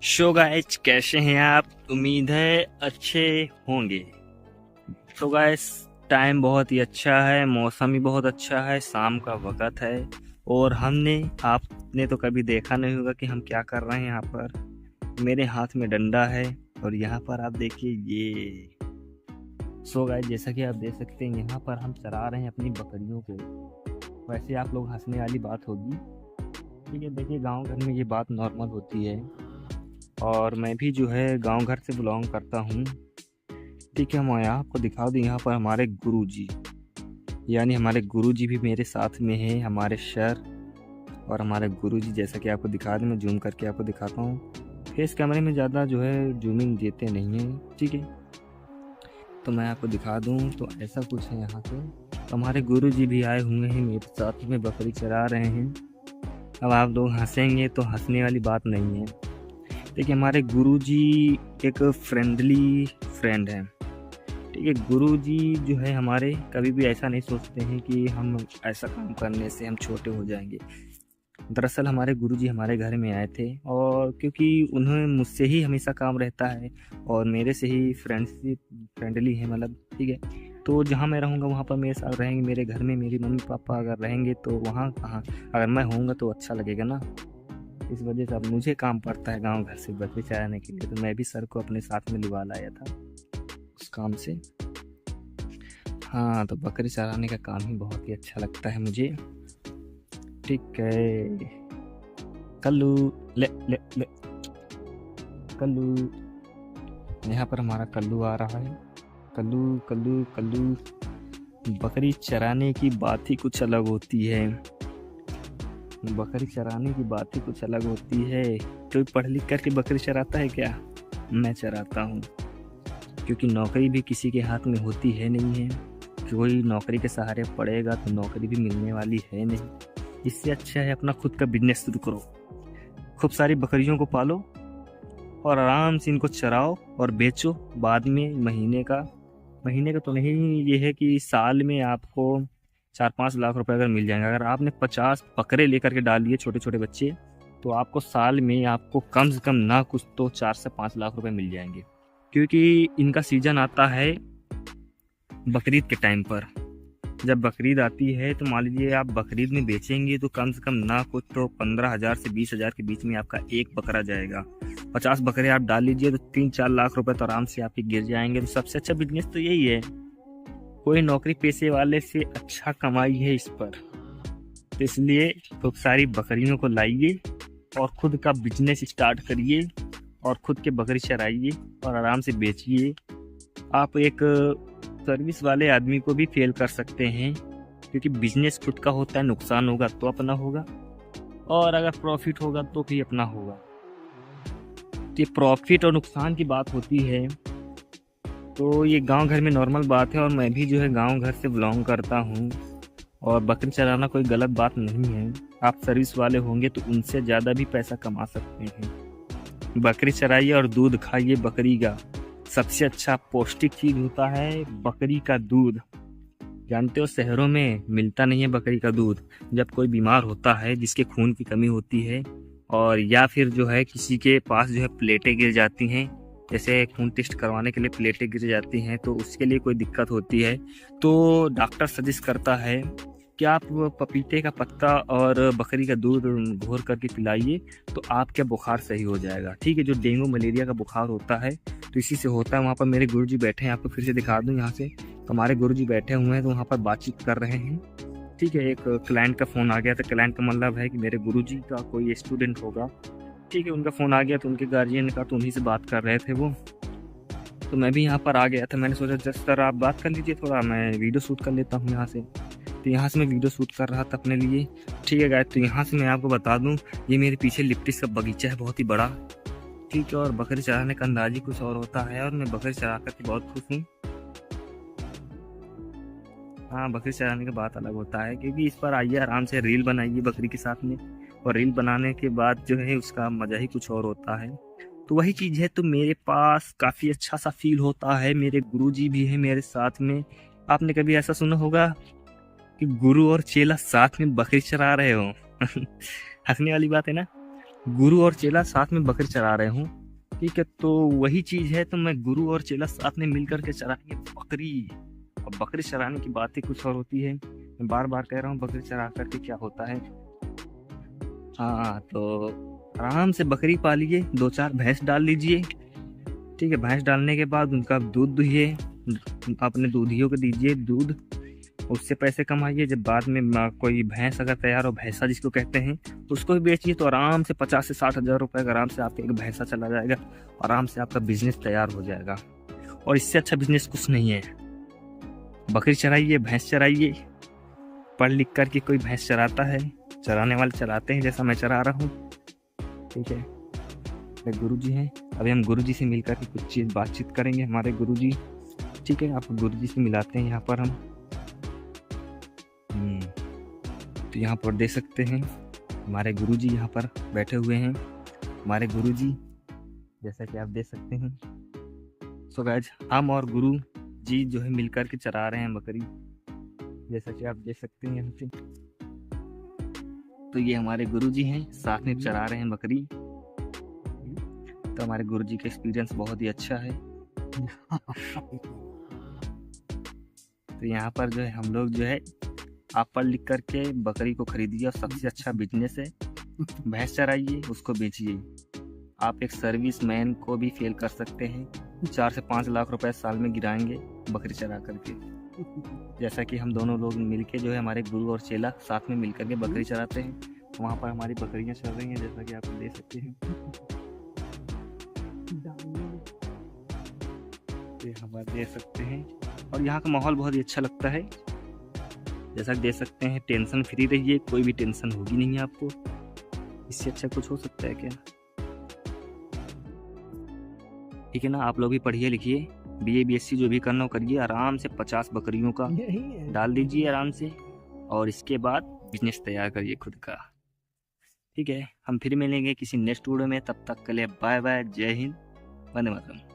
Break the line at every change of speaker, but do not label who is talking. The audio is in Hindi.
शो गाइस, कैसे हैं आप? उम्मीद है अच्छे होंगे। तो गाइस, टाइम बहुत ही अच्छा है, मौसम भी बहुत अच्छा है, शाम का वक्त है। और आपने तो कभी देखा नहीं होगा कि हम क्या कर रहे हैं यहाँ पर। मेरे हाथ में डंडा है और यहाँ पर आप देखिए ये। सो गाइस, जैसा कि आप देख सकते हैं यहाँ पर हम चरा रहे हैं अपनी बकरियों को। वैसे आप लोग हंसने वाली बात होगी, ठीक है। देखिए, गांव घर में ये बात नॉर्मल होती है और मैं भी जो है गांव घर से बिलोंग करता हूँ। ठीक है, मैं आपको दिखा दूँ यहाँ पर हमारे गुरुजी, यानी हमारे गुरुजी भी मेरे साथ में हैं, हमारे सर। और हमारे गुरुजी जैसा कि आपको दिखा दूँ, मैं जूम करके आपको दिखाता हूँ। फेस कैमरे में ज़्यादा जो है जूमिंग देते नहीं हैं, ठीक है। तो मैं आपको दिखा दूँ तो ऐसा कुछ है यहाँ पे। तो हमारे गुरुजी भी आए हुए हैं, मेरे साथ में बकरी चरा रहे हैं। अब आप लोग हंसेंगे तो हंसने वाली बात नहीं है। देखिए, हमारे गुरुजी एक फ्रेंडली फ्रेंड हैं, ठीक है। गुरुजी जो है हमारे कभी भी ऐसा नहीं सोचते हैं कि हम ऐसा काम करने से हम छोटे हो जाएंगे। दरअसल हमारे गुरुजी हमारे घर में आए थे और क्योंकि उन्हें मुझसे ही हमेशा काम रहता है और मेरे से ही फ्रेंडली है, मतलब, ठीक है। तो जहाँ मैं रहूँगा वहाँ पर मेरे साथ रहेंगे, मेरे घर में मेरी मम्मी पापा अगर रहेंगे तो वहाँ कहाँ, अगर मैं होऊंगा तो अच्छा लगेगा ना। इस वजह से अब मुझे काम पड़ता है गांव घर से बकरी चराने के लिए। तो मैं भी सर को अपने साथ में लिवा लाया था उस काम से। हाँ, तो बकरी चराने का काम ही बहुत ही अच्छा लगता है मुझे, ठीक है। कल्लू, ले ले ले कल्लू। यहाँ पर हमारा कल्लू आ रहा है। कल्लू कल्लू कल्लू। बकरी चराने की बात ही कुछ अलग होती है। बकरी चराने की बात ही कुछ अलग होती है। कोई पढ़ लिख करके बकरी चराता है क्या? मैं चराता हूँ, क्योंकि नौकरी भी किसी के हाथ में होती है नहीं है। कोई नौकरी के सहारे पड़ेगा तो नौकरी भी मिलने वाली है नहीं। इससे अच्छा है अपना खुद का बिजनेस शुरू करो, खूब सारी बकरियों को पालो और आराम से इनको चराओ और बेचो। बाद में महीने का तो नहीं, ये है कि साल में आपको 4-5 लाख रुपए अगर मिल जाएंगे। अगर आपने 50 बकरे लेकर के डाल दिए, छोटे छोटे बच्चे, तो आपको साल में आपको कम से कम ना कुछ तो 4 से 5 लाख रुपए मिल जाएंगे। क्योंकि इनका सीजन आता है बकरीद के टाइम पर। जब बकरीद आती है तो मान लीजिए आप बकरीद में बेचेंगे तो कम से कम ना कुछ तो 15,000 से 20,000 के बीच में आपका एक बकरा जाएगा। 50 बकरे आप डाल लीजिए तो 3-4 लाख रुपए तो आराम से आपके गिर जाएंगे। तो सबसे अच्छा बिजनेस तो यही है। कोई नौकरी पेशे वाले से अच्छा कमाई है इस पर। तो इसलिए खूब सारी बकरियों को लाइए और खुद का बिजनेस स्टार्ट करिए और खुद के बकरी चराइए और आराम से बेचिए। आप एक सर्विस वाले आदमी को भी फेल कर सकते हैं, क्योंकि बिजनेस खुद का होता है। नुकसान होगा तो अपना होगा और अगर प्रॉफिट होगा तो भी अपना होगा। ये प्रॉफिट और नुकसान की बात होती है, तो ये गांव घर में नॉर्मल बात है। और मैं भी जो है गांव घर से बिलोंग करता हूँ और बकरी चराना कोई गलत बात नहीं है। आप सर्विस वाले होंगे तो उनसे ज़्यादा भी पैसा कमा सकते हैं। बकरी चराइए और दूध खाइए बकरी का। सबसे अच्छा पौष्टिक चीज होता है बकरी का दूध। जानते हो, शहरों में मिलता नहीं है बकरी का दूध। जब कोई बीमार होता है, जिसके खून की कमी होती है, और या फिर जो है किसी के पास जो है प्लेटें गिर जाती हैं, जैसे खून टेस्ट करवाने के लिए प्लेटें गिर जाती हैं, तो उसके लिए कोई दिक्कत होती है, तो डॉक्टर सजेस्ट करता है कि आप पपीते का पत्ता और बकरी का दूध घोर करके पिलाइए, तो आपका बुखार सही हो जाएगा, ठीक है। जो डेंगू मलेरिया का बुखार होता है तो इसी से होता है। वहाँ पर मेरे गुरुजी बैठे हैं, आपको फिर से दिखा दूँ यहाँ से। तो हमारे गुरुजी बैठे हुए हैं, तो वहाँ पर बातचीत कर रहे हैं, ठीक है। एक क्लाइंट का फ़ोन आ गया था। क्लाइंट का मतलब है कि मेरे गुरुजी का कोई स्टूडेंट होगा, ठीक है। उनका फ़ोन आ गया तो उनके गार्जियन का, तो उन्हीं से बात कर रहे थे वो। तो मैं भी यहाँ पर आ गया था। मैंने सोचा जस्ट सर आप बात कर लीजिए, थोड़ा मैं वीडियो शूट कर लेता हूँ यहाँ से। तो यहाँ से मैं वीडियो शूट कर रहा था अपने लिए, ठीक है गाइस। तो यहाँ से मैं आपको बता दूँ, ये मेरे पीछे लिप्टिस का बगीचा है, बहुत ही बड़ा, ठीक है। और बकरी चराने का अंदाज ही कुछ और होता है और मैं बकरी चरा करके बहुत खुश हूँ। हाँ, बकरी चराने की बात अलग होता है, क्योंकि इस पर आइए आराम से रील बनाइए बकरी के साथ में, और रील बनाने के बाद जो है उसका मज़ा ही कुछ और होता है। तो वही चीज़ है। तो मेरे पास काफ़ी अच्छा सा फील होता है। मेरे गुरुजी भी हैं मेरे साथ में। आपने कभी ऐसा सुना होगा कि गुरु और चेला साथ में बकरी चरा रहे हो? हंसने वाली बात है ना। गुरु और चेला साथ में बकरी चरा रहे हूँ, ठीक है। तो वही चीज है, तो मैं गुरु और चेला साथ में मिलकर के चराएंगे बकरी। अब बकरी चराने की बात ही कुछ और होती है। मैं बार बार कह रहा हूँ बकरी चरा करके क्या होता है। हाँ, तो आराम से बकरी पालिए, 2-4 भैंस डाल लीजिए, ठीक है। भैंस डालने के बाद उनका दूध दुहिए, अपने दूधियों को दीजिए दूध, उससे पैसे कमाइए। जब बाद में कोई भैंस अगर तैयार हो, भैंसा जिसको कहते हैं, तो उसको भी बेचिए, तो आराम से 50 से 60 हज़ार रुपये का आराम से आपका एक भैंसा चला जाएगा, आराम से आपका बिजनेस तैयार हो जाएगा। और इससे अच्छा बिजनेस कुछ नहीं है। बकरी चराइए, भैंस चराइए, पढ़ लिख कर के कोई भैंस चराता है, चराने वाले चराते हैं जैसा मैं चरा रहा हूँ, ठीक है। मेरे गुरुजी हैं, अभी हम गुरुजी से मिलकर के कुछ चीज़ बातचीत करेंगे, हमारे गुरुजी, ठीक है। आपको गुरुजी से मिलाते हैं यहाँ पर हम। तो यहाँ पर देख सकते हैं हमारे गुरुजी यहाँ पर बैठे हुए हैं। हमारे गुरुजी जैसा कि आप देख सकते हैं। सो गाइस, हम और गुरु जी जो है मिलकर के चरा रहे हैं बकरी, जैसा कि आप देख सकते हैं यहाँ से। तो ये हमारे गुरुजी हैं, साथ में चरा रहे हैं बकरी। तो हमारे गुरुजी का एक्सपीरियंस बहुत ही अच्छा है। तो यहाँ पर जो है हम लोग जो है, आप पढ़ लिख करके बकरी को खरीदिए, और सबसे अच्छा बिजनेस है भैंस चराइए, उसको बेचिए। आप एक सर्विस मैन को भी फेल कर सकते हैं, 4 से 5 लाख रुपए साल में गिराएंगे बकरी चरा करके। जैसा कि हम दोनों लोग मिलके जो है, हमारे गुरु और चेला साथ में मिलकर के बकरी चराते हैं। वहाँ पर हमारी बकरियाँ चल रही हैं, जैसा कि आप देख सकते हैं। ये हम देख सकते हैं, और यहाँ का माहौल बहुत ही अच्छा लगता है। जैसा कि देख सकते हैं, टेंशन फ्री रहिए, कोई भी टेंशन होगी नहीं आपको। इससे अच्छा कुछ हो सकता है क्या? ठीक है ना। आप लोग भी पढ़िए लिखिए, BA BSc जो भी करना हो करिए, आराम से 50 बकरियों का डाल दीजिए आराम से, और इसके बाद बिजनेस तैयार करिए खुद का, ठीक है। हम फिर मिलेंगे किसी नेक्स्ट वीडियो में, तब तक के लिए बाय बाय, जय हिंद, वंदे मातरम।